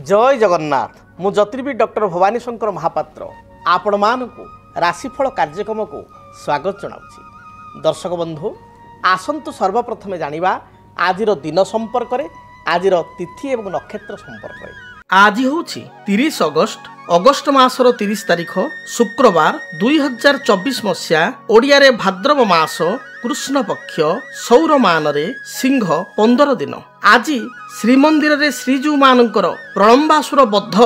जय जगन्नाथ मु ज्योतिर्विद डॉक्टर भवानी शंकर महापात्र आपण मानकु राशिफल कार्यक्रम को स्वागत जनाऊँगी। दर्शक बंधु आसंतु सर्वप्रथमे जानिबा आजिर दिन संपर्क रे आजिर तिथि एवं नक्षत्र संपर्क रे। आज होछि 30 अगस्त मासर 30 तारिख शुक्रवार 2024 मसीहा ओडिया रे भाद्रव मास कृष्ण पक्ष सौरमान रे सिंह 15 दिन। आज श्रीमंदिर रे श्रीजू मानकर प्रलंबासुर बद्ध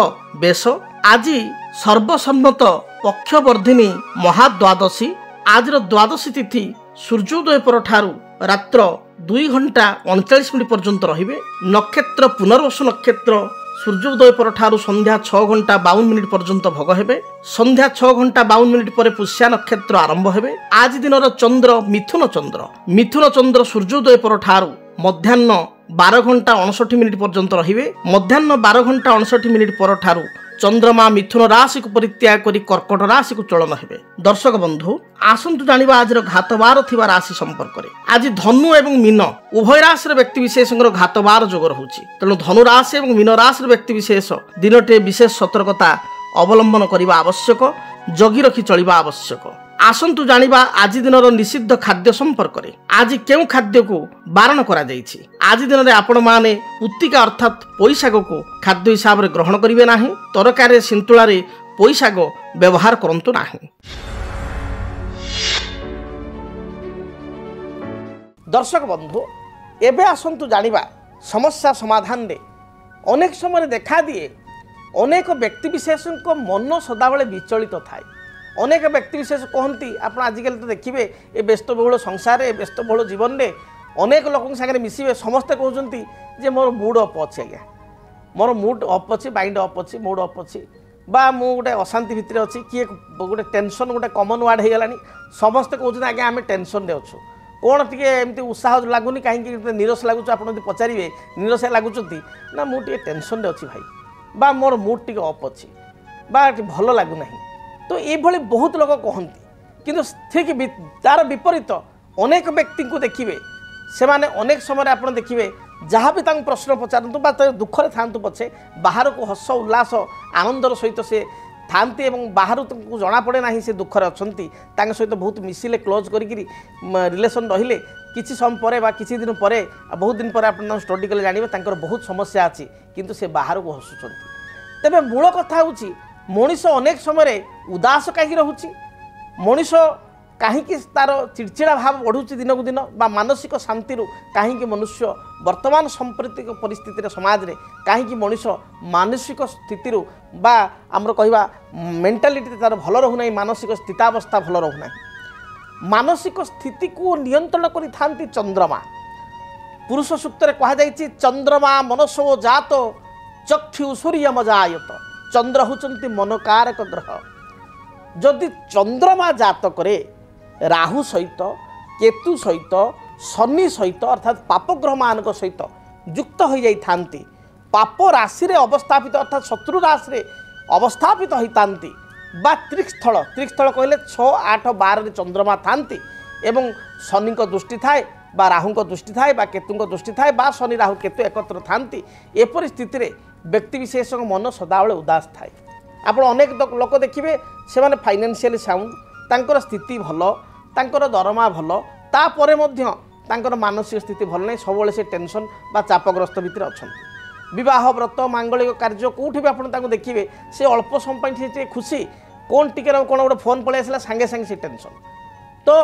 बेश। आज सर्वसम्मत पक्षवर्धिनी महाद्वादशी। आज द्वादशी तिथि सूर्योदय पर ठारू रात्र 2:39 पर्यंत रहिबे। नक्षत्र पुनर्वसु नक्षत्र सूर्योदय पर ठारू संध्या 6:52 पर्यंत भोग हेबे। संध्या 6:52 पर पुष्या नक्षत्र आरंभ हेबे। आज दिनर चंद्र मिथुन चंद्र सूर्योदय पर ठारू मध्याह्न 12:59 पर्यंत रहिबे। मध्याह्न 12:59 पर ठारू चंद्रमा मिथुन राशि को परित्याग करी कर्कट राशि को चलन हेबे। दर्शक बंधु आसंतु जानिबा आज घातबार थिबा राशि संपर्क रे। आज धनु एवं मीन उभय राशि व्यक्ति विशेष घातबार जोग रहुछि। तेणु धनु राशि एवं मीन राशि व्यक्ति विशेष दिनटे विशेष सतर्कता अवलंबन करने आवश्यक, जगी रखी चलिबा आवश्यक। आसंतु जानिबा आज दिनर निषिद्ध खाद्य संपर्क रे। आज केउ खाद्य को बारण करा जायछि। आज दिन रे आपण माने पुत्तिका अर्थात पोईशाग को खाद्य हिसाब रे ग्रहण करिवे नाही। तरकारी सिंतुला रे पोईशाग व्यवहार करंतु नाही। दर्शक बंधु एबे आसंतु जानिबा समस्या समाधान रे अनेक समय देखा दिए अनेक व्यक्ति विशेष को मन सदाबले विचलित थाए। अनेक व्यक्ति विशेष कहती आप आजिकल तो देखिए ए व्यस्तबहुल संसार व्यस्तबहुल जीवन में अनेक लोक सागर मिसवे समस्ते कहते जे मोर मूड अप अच्छे आज्ञा, मोर मूड अप अच्छी, माइंड अप अच्छी, मूड अप अच्छी बा मु गोटे अशांति भितर अच्छी किए गोटे टेंशन गोटे कमन वार्ड हो गलानी। समस्ते कहते आज्ञा आम टेंशन रे अच्छु कौन टी एमती उत्साह लगुनि कहीं निरस लगुच। आप पचारे निरस लगुच ना मुझे टेंशन रे अच्छी भाई बा मोर मूड टी अप अच्छी बा भल लगुना। तो ये बहुत लोग कहती किंतु ठीक तार विपरीत अनेक व्यक्ति को देखिए से माने अनेक समय आप देखिए जहाँ भी प्रश्न पचारतु बा दुखरे था पछे बाहर को हस उल्लास आनंदर सहित से थांती एवं बाहर तुमको जना पड़े ना से दुखरे अच्छी सहित बहुत मिसिले क्लोज करी रिलेसन रहिले किसी समय पर किसी दिन पर बहुत दिन पर आप स्टडी कले जानवे बहुत समस्या अच्छी किंतु से बाहर को हसुँच। तेरे मूल कथा हूँ मनीष अनेक समय उदास कहीं रोचे, मनीष कहीं तार चिड़चिड़ा भाव बढ़ुची दिन को दिन बा मानसिक शांति कहीं मनुष्य वर्तमान सांप्रतिक परिस्थिति समाज रे कहीं मनीष मानसिक स्थिति बा आमर कहवा मेंटालिटी तार भल रहूना, मानसिक स्थितावस्था भल रहूना। मानसिक स्थिति को नियंत्रण करि थांती चंद्रमा। पुरुष सूक्त रे कहा जायछि चंद्रमा मनसो जात चक्षु सूर्यमजायत। चंद्र होचंती मनकारक ग्रह। जदि चंद्रमा जातक राहु सहित केतु सहित शनि सहित अर्थात पाप ग्रह मान सहित युक्त हो जाती पाप राशि रे अवस्थापित अर्थात शत्रु राशि रे अवस्थापित होता बा त्रिस्थल कहले 6, 8, 12 चंद्रमा थांती एवं शनि दृष्टि थाए बा राहु दृष्टि थाए बा केतु दृष्टि थाए बा शनि राहु केतु एकत्र थांती। एपरि स्थिति रे व्यक्ति विशेष मन सदाबले उदास थाए। आप अनेक लोक देखिए से माने फाइनेंशियली साउंड तांकर स्थिति भल तांकर दरमा भल तापरे मध्य तांकर मानसिक स्थिति भल नहीं, सब से टेंशन बा चापग्रस्त भितर अच्छा। विवाह व्रत मांगलिक कार्य कौटी भी आप देखिए से अल्प समय खुशी कौन टिके कौन गोटे फोन पलि आसला सांगे सांगे से टेंशन। तो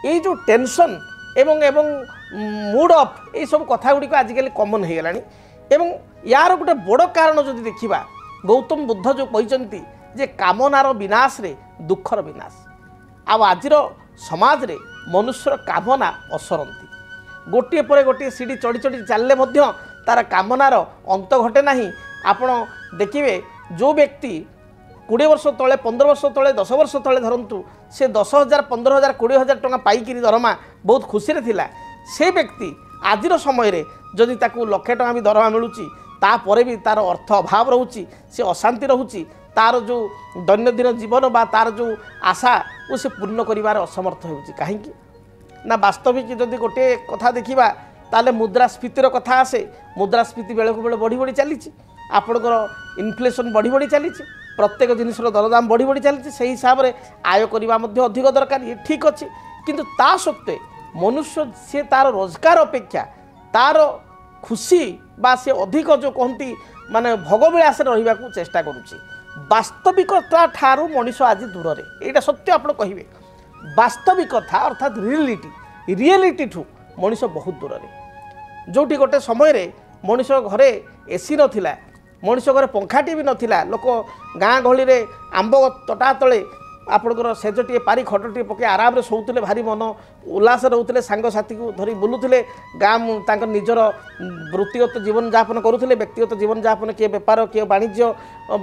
ये जो टेंशन एवं मूड अफ ये सब कथा गुड़ी आजिकल कमन हो गलानी। एवं यार गोटे बड़ कारण जो देखा गौतम बुद्ध जो कहते जे कामनार विनाश रे दुखर विनाश। आज समाज रे मनुष्यर कामना असरती गोटे पर गोटे सीढ़ी चढ़ी चढ़ी चलले तार कामनार अंत घटे ना। आपण देखिए जो व्यक्ति 20 वर्ष तले 15 वर्ष तले 10 वर्ष तले धरतु से 10,000 15,000 20,000 टंका पाइक दरमा बहुत खुशी थिला से व्यक्ति आजिर समय रे जदि ताकू लक्षे टंका भी दरमा मिलूची तापर भी तार अर्थ अभाव रोचे, से अशांति रोचे, तार जो दैनंदिन जीवन बा तार जो आशा वो से पूर्ण करिवार असमर्थ होउची। कहीं ना वास्तविक जदि गोटे कथा देखिबा ताले मुद्रास्फीतिर कथा आसे। मुद्रास्फीति बेले को बेले बढ़ी बढ़ी चली ଆପଣଙ୍କର ଇନଫ୍ଲେସନ୍ ବଢ଼ି ବଢ଼ି ଚାଲିଛି, ପ୍ରତ୍ୟେକ ଜିନିଷର ଦରଦାମ ବଢ଼ି ବଢ଼ି ଚାଲିଛି, ସେହି ହିସାବରେ ଆୟ କରିବା ମଧ୍ୟ ଅଧିକ ଦରକାର, ଇଏ ଠିକ୍ ଅଛି। କିନ୍ତୁ ତା ସତ୍ତ୍ୱେ ମନୁଷ୍ୟ ସେ ତା'ର ରୋଜଗାର ଅପେକ୍ଷା ତା'ର ଖୁସି ବା ସେ ଅଧିକ ଯେଉଁ କହନ୍ତି ମାନେ ଭୋଗବିଳାସରେ ରହିବାକୁ ଚେଷ୍ଟା କରୁଛି। ବାସ୍ତବିକତା ଠାରୁ ମଣିଷ ଆଜି ଦୂରରେ, ଏଇଟା ସତ୍ୟ ଆପଣ କହିବେ। ବାସ୍ତବିକତା ଅର୍ଥାତ୍ ରିଏଲିଟିଠୁ ମଣିଷ ବହୁତ ଦୂରରେ। ଯେଉଁଠି ଗୋଟେ ସମୟରେ ମଣିଷ ଘରେ ଏସି ନଥିଲା, ମଣିଷ ଘରେ ପଙ୍ଖାଟି ବି ନଥିଲା, ଲୋକ ଗାଁ ଗହଳିରେ ଆମ୍ବ ତୋଟା ତଳେ ଆପଣଙ୍କର ସେଜଟିଏ ପାରି ଖଟଟିଏ ପକାଇ ଆରାମରେ ଶୋଉଥିଲେ, ଭାରି ମନ ଉଲ୍ଲାସ ରହୁଥିଲେ, ସାଙ୍ଗସାଥୀକୁ ଧରି ବୁଲୁଥିଲେ, ଗାଁ ତାଙ୍କ ନିଜର ବୃତ୍ତିଗତ ଜୀବନଯାପନ କରୁଥିଲେ, ବ୍ୟକ୍ତିଗତ ଜୀବନଯାପନ, କିଏ ବେପାର, କିଏ ବାଣିଜ୍ୟ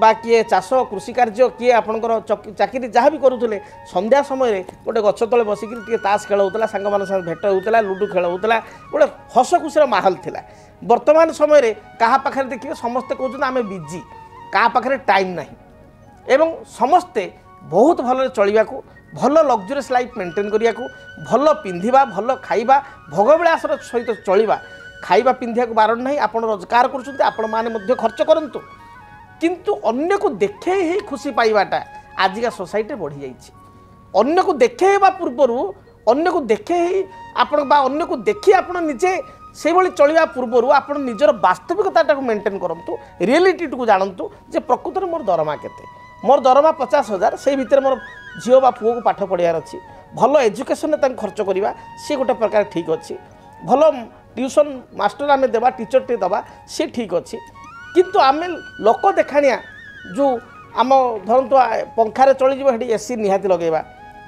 ବା କିଏ ଚାଷ କୃଷି କାର୍ଯ୍ୟ, କିଏ ଆପଣଙ୍କର ଚାକିରି ଯାହା ବି କରୁଥିଲେ। ସନ୍ଧ୍ୟା ସମୟରେ ଗୋଟେ ଗଛ ତଳେ ବସିକି ଟିକେ ତାସ ଖେଳ ହେଉଥିଲା, ସାଙ୍ଗମାନଙ୍କ ସାଙ୍ଗେ ଭେଟ ହେଉଥିଲା, ଲୁଡ଼ୁ ଖେଳ ହେଉଥିଲା, ଗୋଟେ ହସ ଖୁସିର ମାହୋଲ ଥିଲା। ବର୍ତ୍ତମାନ ସମୟରେ କାହା ପାଖରେ ଦେଖିବେ ସମସ୍ତେ କହୁଛନ୍ତି ଆମେ ବିଜି, କାହା ପାଖରେ ଟାଇମ୍ ନାହିଁ, ଏବଂ ସମସ୍ତେ ବହୁତ ଭଲରେ ଚଳିବାକୁ, ଭଲ ଲକ୍ଜରିୟସ୍ ଲାଇଫ୍ ମେଣ୍ଟେନ୍ କରିବାକୁ, ଭଲ ପିନ୍ଧିବା, ଭଲ ଖାଇବା, ଭୋଗବିଳାସର ସହିତ ଚଳିବା। ଖାଇବା ପିନ୍ଧିବାକୁ ବାରଣ ନାହିଁ, ଆପଣ ରୋଜଗାର କରୁଛନ୍ତି, ଆପଣମାନେ ମଧ୍ୟ ଖର୍ଚ୍ଚ କରନ୍ତୁ, କିନ୍ତୁ ଅନ୍ୟକୁ ଦେଖେଇ ହିଁ ଖୁସି ପାଇବାଟା ଆଜିକା ସୋସାଇଟିରେ ବଢ଼ିଯାଇଛି। ଅନ୍ୟକୁ ଦେଖେଇବା ପୂର୍ବରୁ, ଅନ୍ୟକୁ ଦେଖେଇ ଆପଣ ବା ଅନ୍ୟକୁ ଦେଖି ଆପଣ ନିଜେ ସେଇଭଳି ଚଳିବା ପୂର୍ବରୁ ଆପଣ ନିଜର ବାସ୍ତବିକତାଟାକୁ ମେଣ୍ଟେନ୍ କରନ୍ତୁ, ରିଏଲିଟିକୁ ଜାଣନ୍ତୁ ଯେ ପ୍ରକୃତରେ ମୋର ଦରମା କେତେ। ମୋର ଦରମା 50,000, ସେଇ ଭିତରେ ମୋର ଝିଅ ବା ପୁଅକୁ ପାଠ ପଢ଼ିବାର ଅଛି, ଭଲ ଏଜୁକେସନରେ ତାଙ୍କୁ ଖର୍ଚ୍ଚ କରିବା, ସେ ଗୋଟେ ପ୍ରକାର ଠିକ୍ ଅଛି, ଭଲ ଟ୍ୟୁସନ୍ ମାଷ୍ଟର ଆମେ ଦେବା, ଟିଚରଟେ ଦେବା, ସେ ଠିକ୍ ଅଛି। କିନ୍ତୁ ଆମେ ଲୋକ ଦେଖାଣିଆ ଯେଉଁ ଆମ ଧରନ୍ତୁ ପଙ୍ଖାରେ ଚଳିଯିବ, ସେଠି ଏସି ନିହାତି ଲଗାଇବା,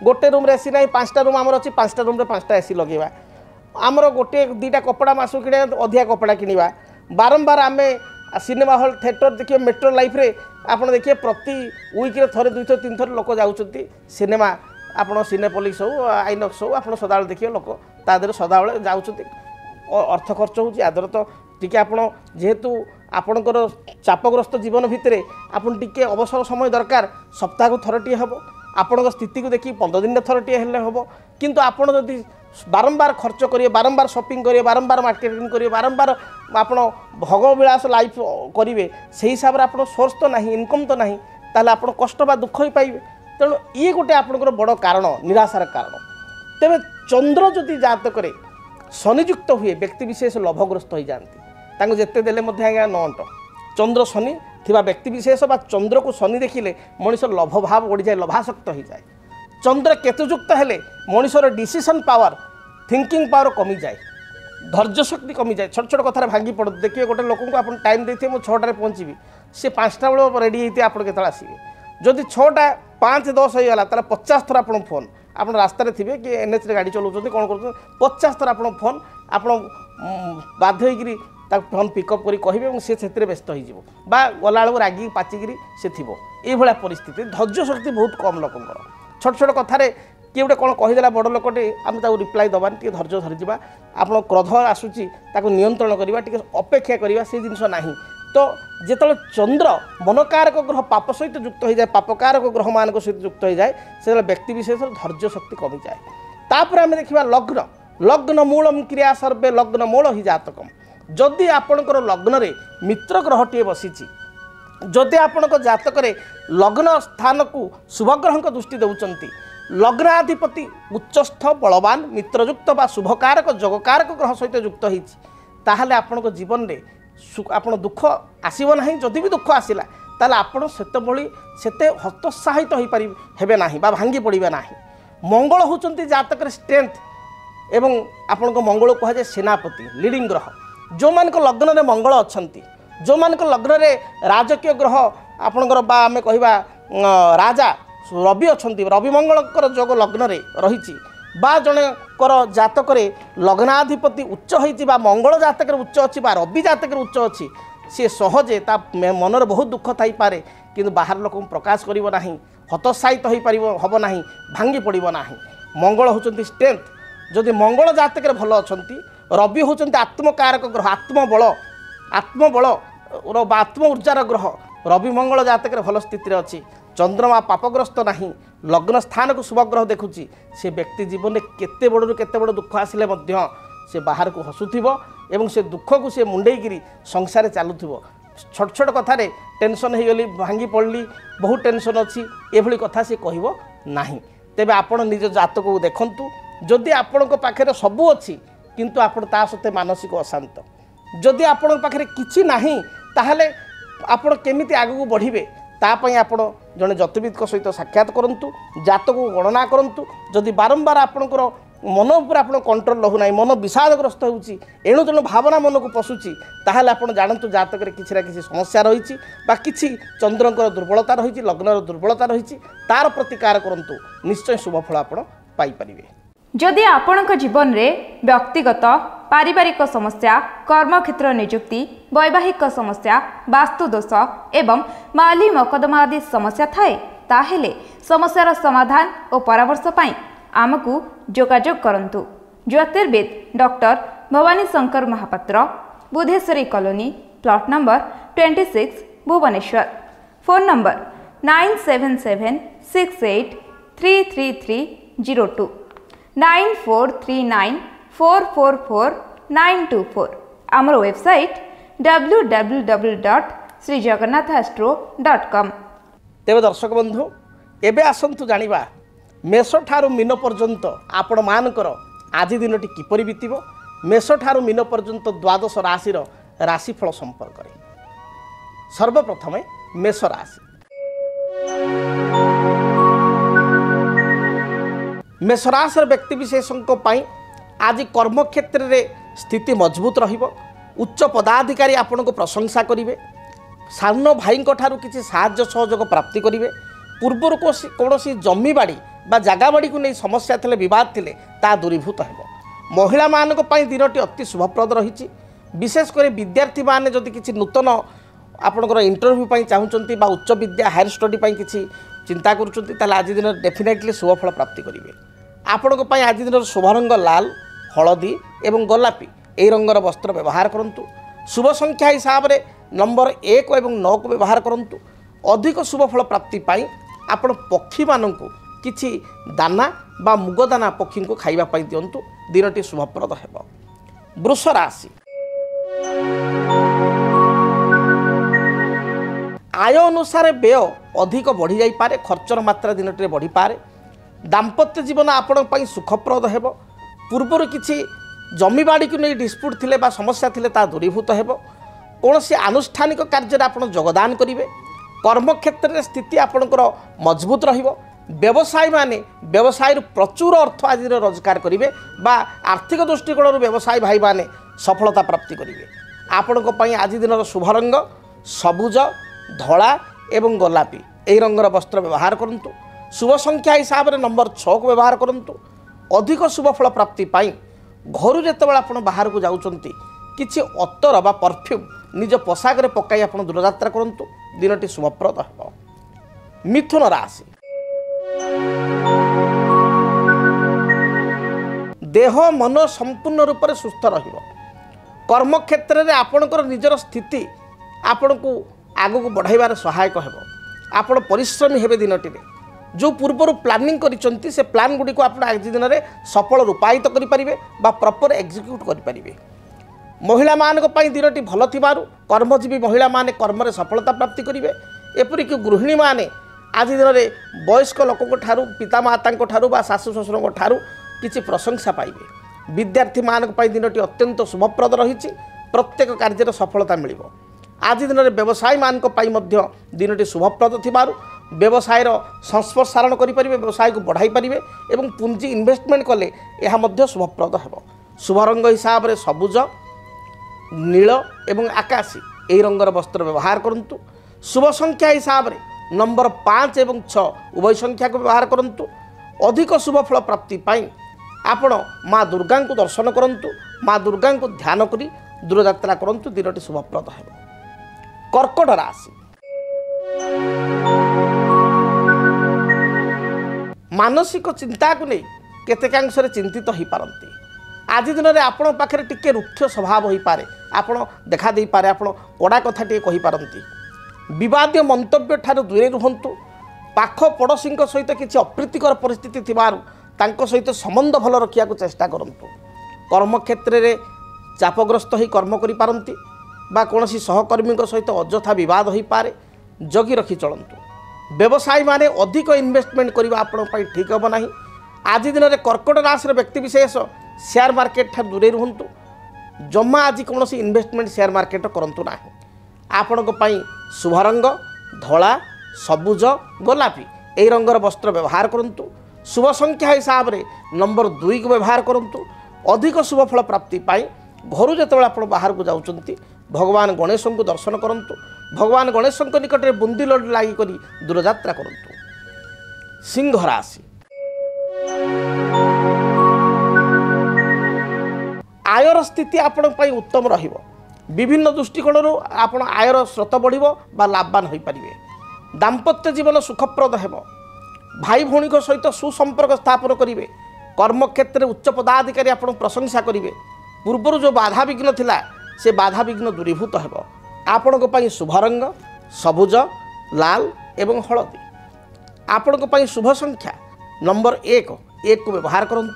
ଗୋଟେ ରୁମ୍ରେ ଏସି ନାହିଁ, 5ଟା ରୁମ୍ ଆମର ଅଛି, 5ଟା ରୁମ୍ରେ 5ଟା ଏସି ଲଗାଇବା, ଆମର ଗୋଟିଏ 2ଟା କପଡ଼ା ମାସକୁ କିଣିବା, ଅଧିକା କପଡ଼ା କିଣିବା, ବାରମ୍ବାର ଆମେ ସିନେମା ହଲ୍ ଥିଏଟର ଦେଖିବେ, ମେଟ୍ରୋ ଲାଇଫ୍ରେ ଆପଣ ଦେଖିବେ ପ୍ରତି ୱିକ୍ରେ ଥରେ 2 ଥର 3 ଥର ଲୋକ ଯାଉଛନ୍ତି ସିନେମା, ଆପଣ ସିନେପୋଲିକ୍ସ ହେଉ, ଆଇନକ୍ସ ହେଉ, ଆପଣ ସଦାବେଳେ ଦେଖିବେ ଲୋକ ତା ଦେହରେ ସଦାବେଳେ ଯାଉଛନ୍ତି, ଅର୍ଥ ଖର୍ଚ୍ଚ ହେଉଛି। ଆଦର ତ ଟିକେ ଆପଣ ଯେହେତୁ ଆପଣଙ୍କର ଚାପଗ୍ରସ୍ତ ଜୀବନ ଭିତରେ ଆପଣ ଟିକେ ଅବସର ସମୟ ଦରକାର, ସପ୍ତାହକୁ ଥରଟିଏ ହେବ, ଆପଣଙ୍କ ସ୍ଥିତିକୁ ଦେଖି 15 ଦିନରେ ଥରଟିଏ ହେଲେ ହେବ। କିନ୍ତୁ ଆପଣ ଯଦି ବାରମ୍ବାର ଖର୍ଚ୍ଚ କରିବେ, ବାରମ୍ବାର ସପିଂ କରିବେ, ବାରମ୍ବାର ମାର୍କେଟିଂ କରିବେ, ବାରମ୍ବାର ଆପଣ ଭୋଗବିଳାସ ଲାଇଫ୍ କରିବେ, ସେହି ହିସାବରେ ଆପଣ ସୋର୍ସ ତ ନାହିଁ, ଇନକମ୍ ତ ନାହିଁ, ତାହେଲେ ଆପଣ କଷ୍ଟ ବା ଦୁଃଖ ହିଁ ପାଇବେ। ତେଣୁ ଇଏ ଗୋଟେ ଆପଣଙ୍କର ବଡ଼ କାରଣ, ନିରାଶାର କାରଣ। ତେବେ ଚନ୍ଦ୍ର ଯଦି ଜାତକରେ ଶନିଯୁକ୍ତ ହୁଏ, ବ୍ୟକ୍ତିବିଶେଷ ଲୋଭଗ୍ରସ୍ତ ହୋଇଯାଆନ୍ତି, ତାଙ୍କୁ ଯେତେ ଦେଲେ ମଧ୍ୟ ଆଜ୍ଞା ନ ଅଣ୍ଟ। ଚନ୍ଦ୍ର ଶନି ଥିବା ବ୍ୟକ୍ତିବିଶେଷ ବା ଚନ୍ଦ୍ରକୁ ଶନି ଦେଖିଲେ ମଣିଷ ଲୋଭ ଭାବ ବଢ଼ିଯାଏ, ଲୋଭାସକ୍ତ ହୋଇଯାଏ। ଚନ୍ଦ୍ର କେତୁଯୁକ୍ତ ହେଲେ ମଣିଷର ଡିସିସନ୍ ପାୱାର, ଥିଙ୍କିଂ ପାୱାର କମିଯାଏ, ଧୈର୍ଯ୍ୟ ଶକ୍ତି କମିଯାଏ, ଛୋଟ ଛୋଟ କଥାରେ ଭାଙ୍ଗି ପଡ଼ନ୍ତି। ଦେଖିବେ ଗୋଟେ ଲୋକଙ୍କୁ ଆପଣ ଟାଇମ୍ ଦେଇଥିବେ, ମୁଁ 6ଟାରେ ପହଞ୍ଚିବି, ସେ 5ଟା ବେଳେ ରେଡ଼ି ହେଇଥିବେ, ଆପଣ କେତେବେଳେ ଆସିବେ। ଯଦି 6ଟା 5:10 ହେଇଗଲା, ତାହେଲେ 50 ଥର ଆପଣ ଫୋନ୍, ଆପଣ ରାସ୍ତାରେ ଥିବେ କି NHରେ ଗାଡ଼ି ଚଲାଉଛନ୍ତି, କ'ଣ କରୁଛନ୍ତି, 50 ଥର ଆପଣ ଫୋନ୍, ଆପଣ ବାଧ୍ୟ ହୋଇକରି ତାକୁ ଫୋନ୍ ପିକଅପ୍ କରି କହିବେ ଏବଂ ସେ ସେଥିରେ ବ୍ୟସ୍ତ ହୋଇଯିବ, ବା ଗଲାବେଳକୁ ରାଗିକି ପାଚିକିରି ସେ ଥିବ। ଏଇଭଳିଆ ପରିସ୍ଥିତି, ଧୈର୍ଯ୍ୟ ଶକ୍ତି ବହୁତ କମ୍ ଲୋକଙ୍କର। ଛୋଟ ଛୋଟ କଥାରେ କିଏ ଗୋଟେ କ'ଣ କହିଦେଲା, ବଡ଼ ଲୋକଟେ, ଆମେ ତାକୁ ରିପ୍ଲାଏ ଦେବାନି, ଟିକେ ଧୈର୍ଯ୍ୟ ଧରିଯିବା। ଆପଣ କ୍ରୋଧ ଆସୁଛି, ତାକୁ ନିୟନ୍ତ୍ରଣ କରିବା, ଟିକେ ଅପେକ୍ଷା କରିବା, ସେ ଜିନିଷ ନାହିଁ। ତ ଯେତେବେଳେ ଚନ୍ଦ୍ର ମନକାରକ ଗ୍ରହ ପାପ ସହିତ ଯୁକ୍ତ ହୋଇଯାଏ, ପାପକାରକ ଗ୍ରହମାନଙ୍କ ସହିତ ଯୁକ୍ତ ହୋଇଯାଏ, ସେତେବେଳେ ବ୍ୟକ୍ତିବିଶେଷର ଧୈର୍ଯ୍ୟ ଶକ୍ତି କମିଯାଏ। ତାପରେ ଆମେ ଦେଖିବା ଲଗ୍ନ, ଲଗ୍ନ ମୂଳମ୍ କ୍ରିୟା ସର୍ବେ ଲଗ୍ନ ମୂଳ ହି ଜାତକମ୍। ଯଦି ଆପଣଙ୍କର ଲଗ୍ନରେ ମିତ୍ର ଗ୍ରହଟିଏ ବସିଛି, ଯଦି ଆପଣଙ୍କ ଜାତକରେ ଲଗ୍ନ ସ୍ଥାନକୁ ଶୁଭଗ୍ରହଙ୍କ ଦୃଷ୍ଟି ଦେଉଛନ୍ତି, ଲଗ୍ନାଧିପତି ଉଚ୍ଚସ୍ଥ ବଳବାନ ମିତ୍ରଯୁକ୍ତ ବା ଶୁଭକାରକ ଯୋଗକାରକ ଗ୍ରହ ସହିତ ଯୁକ୍ତ ହୋଇଛି, ତାହେଲେ ଆପଣଙ୍କ ଜୀବନରେ ଆପଣ ଦୁଃଖ ଆସିବ ନାହିଁ। ଯଦି ବି ଦୁଃଖ ଆସିଲା, ତାହେଲେ ଆପଣ ସେତେ ହତୋତ୍ସାହିତ ହେବେ ନାହିଁ ବା ଭାଙ୍ଗି ପଡ଼ିବେ ନାହିଁ। ମଙ୍ଗଳ ହେଉଛନ୍ତି ଜାତକରେ ଷ୍ଟ୍ରେଂଥ, ଏବଂ ଆପଣଙ୍କ ମଙ୍ଗଳ କୁହାଯାଏ ସେନାପତି, লিডিং ଗ୍ରହ। ଯେଉଁମାନଙ୍କ ଲଗ୍ନରେ ମଙ୍ଗଳ ଅଛନ୍ତି, ଯେଉଁମାନଙ୍କ ଲଗ୍ନରେ ରାଜକୀୟ ଗ୍ରହ ଆପଣଙ୍କର ବା ଆମେ କହିବା ରାଜା ରବି ଅଛନ୍ତି, ରବି ମଙ୍ଗଳଙ୍କର ଯୋଗ ଲଗ୍ନରେ ରହିଛି, ବା ଜଣେଙ୍କର ଜାତକରେ ଲଗ୍ନାଧିପତି ଉଚ୍ଚ ହୋଇଛି ବା ମଙ୍ଗଳ ଜାତକରେ ଉଚ୍ଚ ଅଛି ବା ରବି ଜାତକରେ ଉଚ୍ଚ ଅଛି, ସେ ସହଜେ ତା ମନରେ ବହୁତ ଦୁଃଖ ଥାଇପାରେ, କିନ୍ତୁ ବାହାର ଲୋକଙ୍କୁ ପ୍ରକାଶ କରିବ ନାହିଁ, ହତୋତ୍ସାହିତ ହେବ ନାହିଁ, ଭାଙ୍ଗି ପଡ଼ିବ ନାହିଁ। ମଙ୍ଗଳ ହେଉଛନ୍ତି ଷ୍ଟ୍ରେଂଥ। ଯଦି ମଙ୍ଗଳ ଜାତକରେ ଭଲ ଅଛନ୍ତି, ରବି ହେଉଛନ୍ତି ଆତ୍ମକାରକ ଗ୍ରହ, ଆତ୍ମବଳ ବା ଆତ୍ମ ଉର୍ଜାର ଗ୍ରହ, ରବି ମଙ୍ଗଳ ଜାତକରେ ଭଲ ସ୍ଥିତିରେ ଅଛି, ଚନ୍ଦ୍ରମା ପାପଗ୍ରସ୍ତ ନାହିଁ, ଲଗ୍ନ ସ୍ଥାନକୁ ଶୁଭଗ୍ରହ ଦେଖୁଛି, ସେ ବ୍ୟକ୍ତି ଜୀବନରେ କେତେ ବଡ଼ରୁ କେତେ ବଡ଼ ଦୁଃଖ ଆସିଲେ ମଧ୍ୟ ସେ ବାହାରକୁ ହସୁଥିବ ଏବଂ ସେ ଦୁଃଖକୁ ସେ ମୁଣ୍ଡେଇକିରି ସଂସାରରେ ଚାଲୁଥିବ। छोट छोट कथार टेंशन हो गली भांगी पड़ली बहुत टेंशन अच्छी एभली कथा सी कह ना तेबे आपण निज जातक को देखु जदि आपण पाखे सबू अच्छी किंतु आपण ता सत्ते मानसिक अशांत जदि आपण पाखे किछि नाही ताहले आपण केमिति आगु बढ़िबे तापाई आपण जड़े ज्योतिविद सहित साक्षात करूँ जातक को गणना करूँ जदि बारंबार आपणकर मन उपर आप कंट्रोल रहुना मन विषादग्रस्त होउची एणु तेणु भावना मन को पशुची ताहले आपण जानतु जातक किसी ना किसी समस्या रही किसी चंद्रकर दुर्बलता रही लग्नर दुर्बलता रही तार प्रतिकार करूँ निश्चय शुभफल आप पाइपर। जदि आपणक जीवन में व्यक्तिगत पारिवारिक समस्या कर्मक्षेत्र नियुक्ति वैवाहिक समस्या वास्तुदोष एवं माली मकदमा आदि समस्या थाए ताहेले समस्यार समाधान और परामर्श पाई आमको जोगाजोग करंतु। ज्योतिर्विद doctor Bhabani Shankar Mahapatra, Budheswari colony, plot number 26, Bhubaneswar. Phone number 9776833302 9439444924। आमर वेबसाइट www.srijagannathastro.com। तेज दर्शक बंधु एबे आसंतु जानिबा मेष ठारू मीन पर्यंत आपण मानकर आज दिनटी किपरि बीतिबो। मेष ठारू मीन पर्यंत द्वादश राशिर राशिफल संपर्क में सर्वप्रथम मेष राशि। मेष राशि व्यक्तिविशेषों आज कर्मक्षेत्र में स्थिति मजबूत रहिबो। उच्च पदाधिकारी आपण को प्रशंसा करेंगे। सान भाई किसी साहाय्य सहयोग प्राप्ति करेंगे। पूर्वर कौन जमी बाड़ी बा जगह बाड़ी को नहीं समस्या थे बद थे ता दूरीभूत हो। महिला मान दिनटी अति शुभप्रद रही। विशेषकर विद्यार्थी मैंने जदि किसी नूतन आपणकर इंटरव्यू चाहूँगी उच्च विद्या हायर स्टडी किसी चिंता करुँच आज दिन डेफिनेटली शुभफल प्राप्ति करेंगे। आपण आज दिन शुभ रंग लाल हलदी एवं गोलापी यही रंगर वस्त्र व्यवहार करूँ। शुभ संख्या हिसाब से नंबर 1 और 9 को व्यवहार करूँ। अधिक शुभफल प्राप्ति आपण पक्षी मानक किछि दाना बा मुग दाना पक्षी को खाइबा दिंतु। दिनटी शुभप्रद हेब। वृष राशि। आय अनुसार व्यय अधिक बढ़ी जाई पारे। खर्चर मात्रा दिनटी बढ़ी पारे। दाम्पत्य जीवन आपण सुखप्रद हेब। पूर्वर किछि जमी बाड़ी को नहीं डिस्प्यूट थिले बा समस्या थिले ता दूरीभूत हेब। कौन सी आनुष्ठानिक कार्य आप योगदान करेंगे। कर्मक्षेत्र में स्थिति आपणकर मजबूत रहिबो। व्यवसायी माने व्यवसाय प्रचुर अर्थ आज रोजगार करेंगे बा आर्थिक दृष्टिकोण व्यवसायी भाई माने सफलता प्राप्ति करेंगे। आपण आज दिन शुभ रंग सबुज धला एवं गोलापी यही रंगर वस्त्र व्यवहार करूँ। शुभ संख्या हिसाब से नंबर 6 को व्यवहार करूँ। अधिक शुभफल प्राप्ति घर जो आप बाहर को जाऊँच किसी अतर बा परफ्यूम निज पोशाक पकाई आप दूरयात्रा करूँ। दिनटी शुभप्रद हो। मिथुन राशि। देह मन संपूर्ण रूप से सुस्थ रहिबो। कर्मक्षेत्र में आपणकर निजर स्थिति आपण को आगु को बढ़ाइबार सहायक हेबो। आपण परिश्रमी हेबे। दिनटी जो पूर्वर प्लानिंग करिसंती से प्लान गुडी को आपण आज दिन में सफल रूपायित करि परिबे बा प्रॉपर एग्जीक्यूट करि परिबे। महिला मान दिनटी भल थिबारु कर्मजीवी महिला माने कर्म में सफलता प्राप्ति करेंगे। एपरिक गृहिणी माने आज दिन में वयस्क लोक पितामाता बा शाशु शशुर किसी प्रशंसा पाइबे। विद्यार्थी मान दिनटी अत्यंत शुभप्रद रही। प्रत्येक कार्य सफलता मिल। आज दिन में व्यवसायी मान दिनटी शुभप्रद थिबारु व्यवसायर संस्पर्शारण करेंगे। व्यवसाय को बढ़ाई पारे और पुंजी इन्वेस्टमेंट कले यह शुभप्रद हो। शुभ रंग हिसाब से सबुज नील एवं आकाशी यही रंगर वस्त्र व्यवहार करूँ। शुभ संख्या हिसाब से नंबर 5 और 6 उभय संख्या को व्यवहार करूँ। अधिक शुभफल प्राप्ति आपण माँ दुर्गा को दर्शन करूँ। माँ दुर्गा को ध्यान करी दूरयात्रा करूँ। दिनटी शुभप्रद हो। कर्कट राशि। मानसिक चिंता को नहीं केतेकांश चिंतित हो पारती। आज दिन में आपण पाखे टिके रुक्ष स्वभाव हो पारे। आपण देखा दे पारे। आपण कड़ा कथा टे कहि पारंती। विवादीय मंतव्य ठार दूरे रुहंतु। पाख पड़ोशी सहित किसी अप्रीतिकर परिस्थिति थिबारु तांको सहित संबंध भल रखिया को चेष्टा करंतु। कर्मक्षेत्र में चापग्रस्त हो कर्म करि पारंती। बा कौनसी सहकर्मी सहित अजथा बद हो पारे जगी रखी चलतु। व्यवसायी माने अधिक इन्वेस्टमेंट करने आपण ठीक हम ना। आज दिन में कर्कट राशि व्यक्ति विशेष शेयर मार्केट ठार दूरे रुहतु। जमा आज कौन इन्वेस्टमेंट शेयर मार्केट करूँ ना। आपण शुभ रंग धला सबुज गोलापी यही रंगर वस्त्र व्यवहार करूँ। शुभ संख्या हिसाब से नंबर 2 को व्यवहार करूँ। अधिक शुभ फल प्राप्ति घर जो आप बाहर को जाऊँच भगवान गणेश को दर्शन करूँ। भगवान गणेश निकट में बुंदी लड्डू लगिक दूरयात्रा करूँ। सिंह राशि आयर स्थिति आपण उत्तम रहिबो। विभिन्न दृष्टिकोण आप आयर स्रोत बढ़िबो बा लाभवान हो पारे। दाम्पत्य जीवन सुखप्रद हेबो। भाई भौणी सहित सुसंपर्क स्थापन करेंगे। कर्मक्षेत्र में उच्च पदाधिकारी आप प्रशंसा करेंगे। पूर्वर जो बाधा विघ्न थिला से बाधा विघ्न दूरीभूत हेबो। आपण शुभ रंग सबुज लाल एवं हलदी। आपण शुभ संख्या नंबर 1 को व्यवहार करूँ।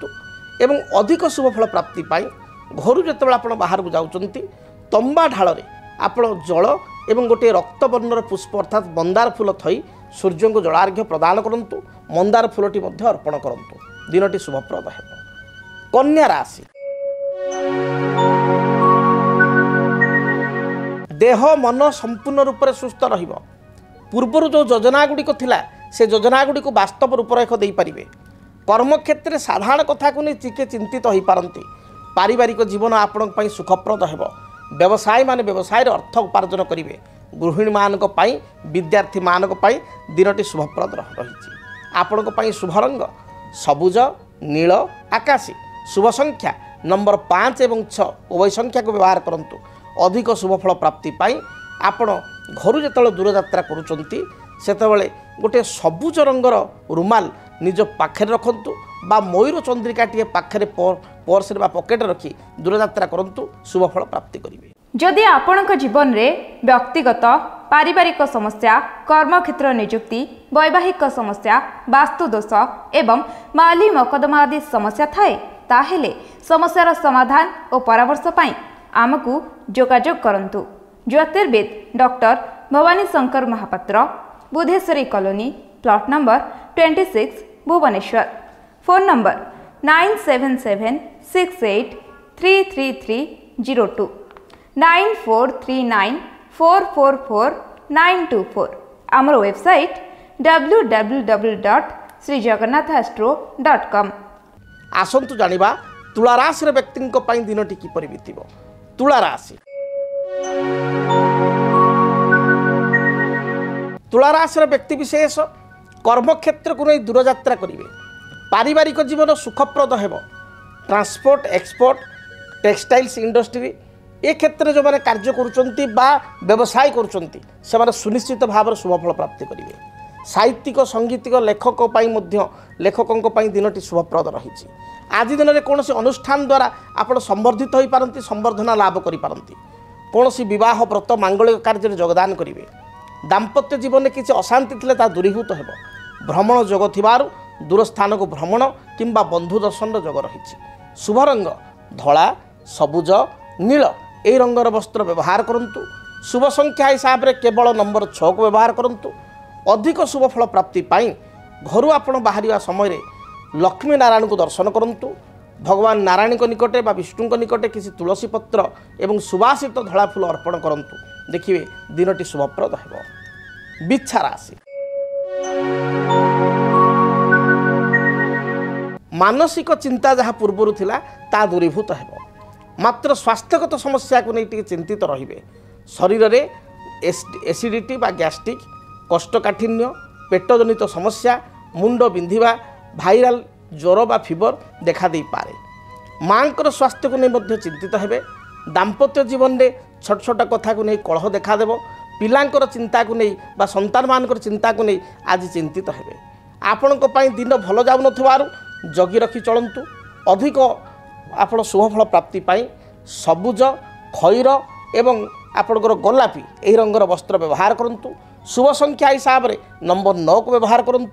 एवं अधिक शुभ फल प्राप्ति घर जो आप बाहर को जाऊँच तंबा ढाल आप जल एवं गोटे रक्तवर्णर पुष्प अर्थात मंदार फूल थई सूर्य को जलार्घ्य प्रदान करूँ। मंदार फूलटी अर्पण करूँ। दिनटी शुभप्रद हेबो। कन्या राशि देह मन संपूर्ण रूप से सुस्थ रहिबो। पूर्वर जो योजना गुड़िक थिला से योजना गुड़िक वास्तव रूपरेख दे पारिबे। कर्मक्षेत्र साधारण कथा को नहीं टिके चिंतित हो पारती। पारिवारिक जीवन आपण सुखप्रद हेबो। व्यवसायी माने व्यवसाय अर्थ उपार्जन करेंगे। गृहिणी मानक विद्यार्थी मानक दिनटी शुभप्रद रही। आपण शुभ रंग सबुज नील आकाशी। शुभ संख्या नंबर 5 एवं 6 उभय संख्या को व्यवहार करूँ। अधिक शुभ फल प्राप्ति आपण घर जो दूरयात्रा करुँच गोटे सबुज रंगर रुमाल निज पाखे रखु बा मयूर चंद्रिका टे पाखे पर्स पकेट रखी दूरयात्रा करूँ। शुभ फल प्राप्ति करेंगे। जदि आपणक जीवन में व्यक्तिगत पारिवारिक समस्या कर्मक्षेत्र नियुक्ति वैवाहिक समस्या वास्तुदोष एवं माली मकदमा आदि समस्या थाए ताहेले समस्यार समाधान और परामर्श पाई आमको जोगाजोग करंतु। ज्योतिर्विद doctor Bhabani Shankar Mahapatra Budheswari colony plot number 26 Bhubaneswar. Phone number 9776833302 9439444924। आमर वेबसाइट www.srijagannathastro.com। आसंतु जानिबा तुला राशि व्यक्ति दिनटी किपरि बीतिबो। तुला राशि तुला राशि व्यक्ति विशेष कर्मक्षेत्र को नहीं दूरयात्रा करेंगे। पारिवारिक जीवन सुखप्रद हेबो। ट्रांसपोर्ट एक्सपोर्ट टेक्सटाइल्स इंडस्ट्री ए क्षेत्र जो मैंने कार्य करुँच व्यवसाय करुँच सुनिश्चित भाव शुभफल प्राप्ति करेंगे। साहित्यिक संगीतिक लेखकों दिनटी शुभप्रद रही। आज दिन में कौन अनुष्ठान द्वारा आप संवर्धित हो पारती संवर्धना लाभ करें। कौन विवाह व्रत मांगलिक कार्य योगदान करेंगे। दाम्पत्य जीवन में किसी अशांति थे दूरीभूत हो। भ्रमण जोग थिबारु दूर स्थान को भ्रमण किंबा बंधु दर्शन जोग रही। शुभ रंग धला सबुज नील यही रंगर वस्त्र व्यवहार करूँ। शुभ संख्या हिसाब से केवल नंबर 6 को व्यवहार करूँ। अधिक शुभ फल प्राप्ति घर आप बाहर समय लक्ष्मी नारायण को दर्शन करूँ। भगवान नारायण निकटे बा विष्णु निकटे किसी तुलसी पत्र एवं सुवासित धला फूल अर्पण करूँ। देखिए दिनटी शुभप्रद हेबो। बिच्छा राशि मानसिक चिंता जहाँ पूर्वर थिला ता दूरीभूत हेबो। मात्र स्वास्थ्यगत समस्या को नहीं चिंतित रहिबे। शरीर में एसिडिटी बा गैस्ट्रिक कोष्ठकाठिन्य पेटजनित समस्या मुंड बिंधिबा भाइराल ज्वर बा फीवर देखा दे पारे। मांकर स्वास्थ्य को नहीं चिंतित हेबे। दाम्पत्य जीवन में छोट छोट कथा को नहीं कलह देखा देव। पिलांकर चिंता को नहीं बा संतान मानकर चिंता को नहीं आज चिंतित हेबे। आपण दिन भल जाऊ नथिबारु जगी रखी चलतु। अधिक आपण शुभफल प्राप्ति सबुज खैर एवं आपणकर गोलापी यही रंगर वस्त्र व्यवहार करूँ। शुभ संख्या हिसाब से नंबर 9 को व्यवहार करूँ।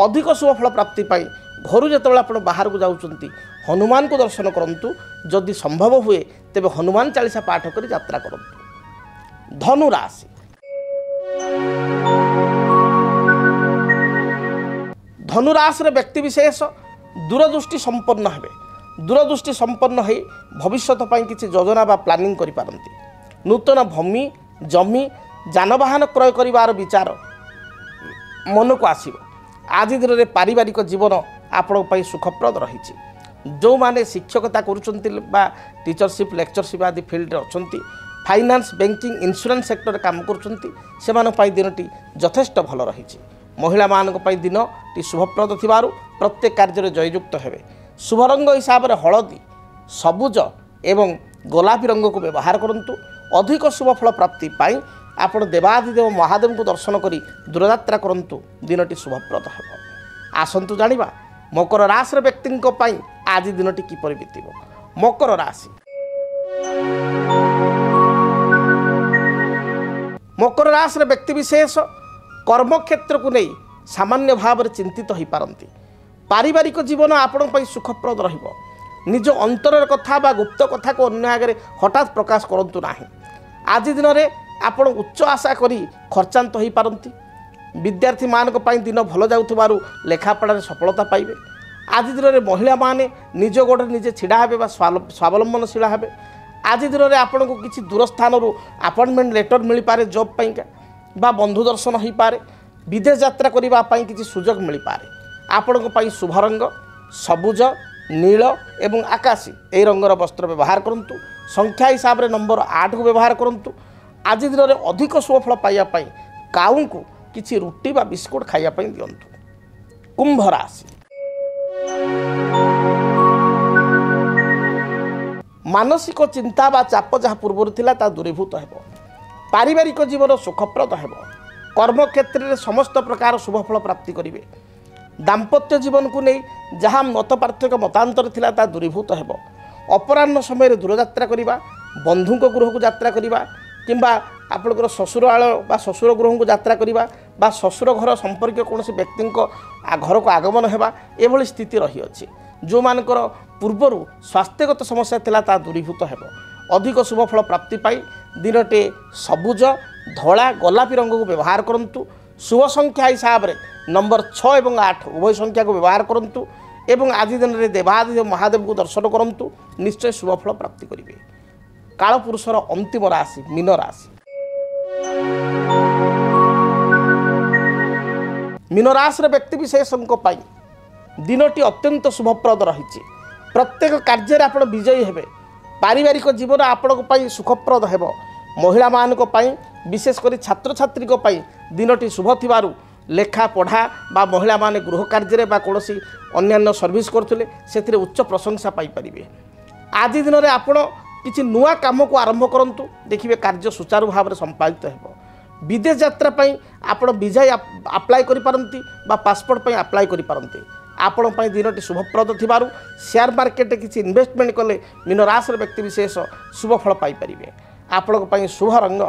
अधिक शुभफल प्राप्ति घर जो आप बाहर को जाऊँच हनुमान को दर्शन करूँ। जदि संभव हुए तेबे हनुमान चालीसा पाठ कर यात्रा करूँ। धनु राशि धनु राशि व्यक्ति विशेष दूरदृष्टि संपन्न हेबे दूरदृष्टि संपन्न हो भविष्य किसी योजना बा प्लानिंग करि पारंती नूतन भूमि जमी जानवाहन क्रय करिवार विचार मन को आसीबो आज दिन में पारिवारिक जीवन आपण सुखप्रद रही जो माने शिक्षकता करुचंती बा टीचरशिप लेक्चरशिप आदि फील्ड रे अछंती फाइनान्स बैंकिंग इंश्योरेंस सेक्टर काम करुचंती सेमान पई दिनटी यथेष्ट भल रही महिला मानक पई दिनटी शुभप्रद थिबारु प्रत्येक कार्य रे जययुक्त हेबे शुभ रंग हिसाब से हलदी सबुज एवं गोलापी रंग को व्यवहार करंतु अधिक शुभ फल प्राप्ति पाई आपण देवादिदेव महादेव को दर्शन करी दूरयात्रा करंतु दिनटी शुभप्रद हेबो आसंतु जानिबा मकर राशि व्यक्ति पाई आज दिनटी किपरि बीतिबो मकर राशि मकर राशि व्यक्ति विशेष कर्म क्षेत्र को नहीं सामान्य भाव में चिंतित हो पारंती पारिवारिक जीवन आपण पई सुखप्रद रहिबो निज अंतर कथा बा गुप्त कथा को अन्य आगे हठात प्रकाश करंतु नाही आज दिन में आपण उच्च आशा करी खर्चांत हो पारंती विद्यार्थी मानक पई दिन भल जाउथबारु लेखापढ़ा सफलता पाइबे आज दिन में महिला माने निज गोड़े निजे छिड़ा हेबे बा स्वावलंबनशील हेबे आज दिन में आपण को किसी दूर स्थान अपॉइंटमेंट लेटर मिल पारे जॉब पाइका बा बंधु दर्शन हो पारे विदेश यात्रा करबा पई किसी सुजोग मिल पारे आपण को पई शुभ रंग सबुज नील एवं आकाशी ए रंगर वस्त्र व्यवहार करंतु संख्या हिसाब रे नंबर 8 को व्यवहार करंतु आज दिन में अधिक शुभफल पाइबा पई काऊ को किसी रुटी बा बिस्कुट खाइबा पई दियंतु कुंभ राशि मानसिक चिंता बा चाप जहाँ पूर्व थिला ता दूरीभूत हेबो पारिवारिक जीवन सुखप्रद हेबो कर्म क्षेत्र में समस्त प्रकार शुभफल प्राप्ति करिवे दाम्पत्य जीवन को नहीं जहाँ मत पार्थक्य मतांतर थिला ता दूरीभूत हेबो अपराह्न समय दूरयात्रा करिबा बंधु गृह को यात्रा करिबा किंबा आपणकर ससुर आल बा ससुर गृह को यात्रा करिबा बा ससुर घर संपर्क कौन व्यक्ति घर को आगमन हेबा एभली स्थिति रही अछि जो मानकर पूर्वर स्वास्थ्यगत समस्या थिला ता दूरीभूत हेबो अधिक शुभफल प्राप्ति पाई दिनटे सबुज धला गोलापी रंग को व्यवहार करंतु शुभ संख्या हिसाब रे नंबर 6 एवं 8 उभय संख्या को व्यवहार करंतु एवं आज दिन में देवादिदेव महादेव को दर्शन करंतु निश्चय शुभफल प्राप्ति करिवे काल पुरुषर अंतिम राशि मीन राशि मीन राशि व्यक्ति विशेषों पाई दिनटी अत्यंत शुभप्रद रही प्रत्येक कार्य आप विजयी हेबे पारिवारिक जीवन आपण सुखप्रद हेबो महिला मानक पाई विशेषकर छात्र छात्री दिनटी शुभ थिबारु लेखा पढ़ा बा महिला माने गृह कार्य बा कोनोसी अन्यान्य सर्विस करथुले सेथिरे उच्च प्रशंसा पाई परिबे आज दिन में आपण किछि नुआ काम को आरंभ करंतु देखिबे कार्य सुचारू भाव में संपादित हेबो विदेश यात्रा पाई आपण वीजा अप्लाई करि पारंती बा पासपोर्ट पाई अप्लाई करि पारंती आपण पाई दिनटी शुभप्रद थिबारु शेयर मार्केट किछि इन्वेस्टमेंट कले मीन राशि व्यक्ति विशेष शुभ फल पाई परिबे आपण पाई शुभ रंग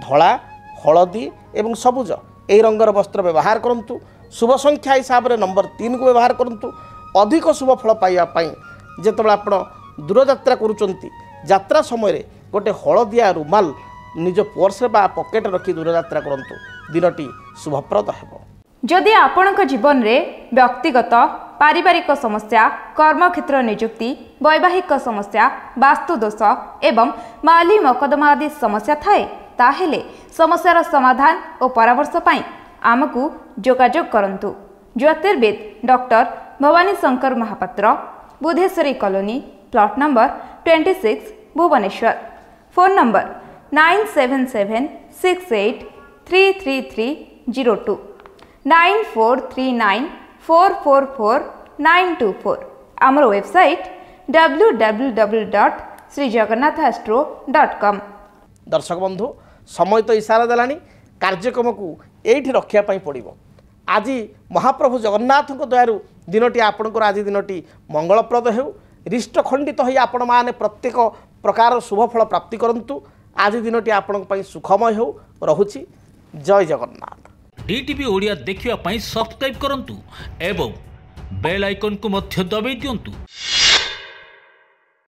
धला हलदी एवं सबुज ए रंगर वस्त्र व्यवहार करंतु शुभ संख्या हिसाब रे नंबर 3 को व्यवहार करंतु अधिक शुभ फल पाइबा पाई जेतबेला आपण दूरयात्रा करूचंती यात्रा समय रे गोटे हलदिया रुमाल निज पर्स बा पॉकेट रखी दूरयात्रा करंतु दिनटी शुभप्रद हेबो जदि आपणक जीवन रे व्यक्तिगत पारिवारिक समस्या कर्मक्षेत्र नियुक्ति वैवाहिक समस्या वास्तु दोष एवं माली मकदमा आदि समस्या थाए ताहेले समस्यार समाधान और परामर्श पाई आमकु जोगाजोग करंतु ज्योतिर्विद doctor Bhabani Shankar Mahapatra Budheswari colony plot number 26 Bhubaneswar phone number 9776833302 9439444924 आमर वेबसाइट www.srijagannathastro.com। दर्शक बंधु समय तो इशारा देलानी कार्यक्रम को एठी रखिया पई पड़िबो आज महाप्रभु जगन्नाथ दयारु दिनटी आपणकर आज दिनटी मंगलप्रद हेउ रिष्ट खंडित होई आपण माने प्रत्येक प्रकार शुभफल प्राप्ति करंतु आज दिनटी आपणक पई सुखमय हेउ रहुछि जय जगन्नाथ। डीटीवी ओडिया देखिवा पई सब्सक्राइब करंतु एवं बेल आइकन को मध्य दबाई दियंतु।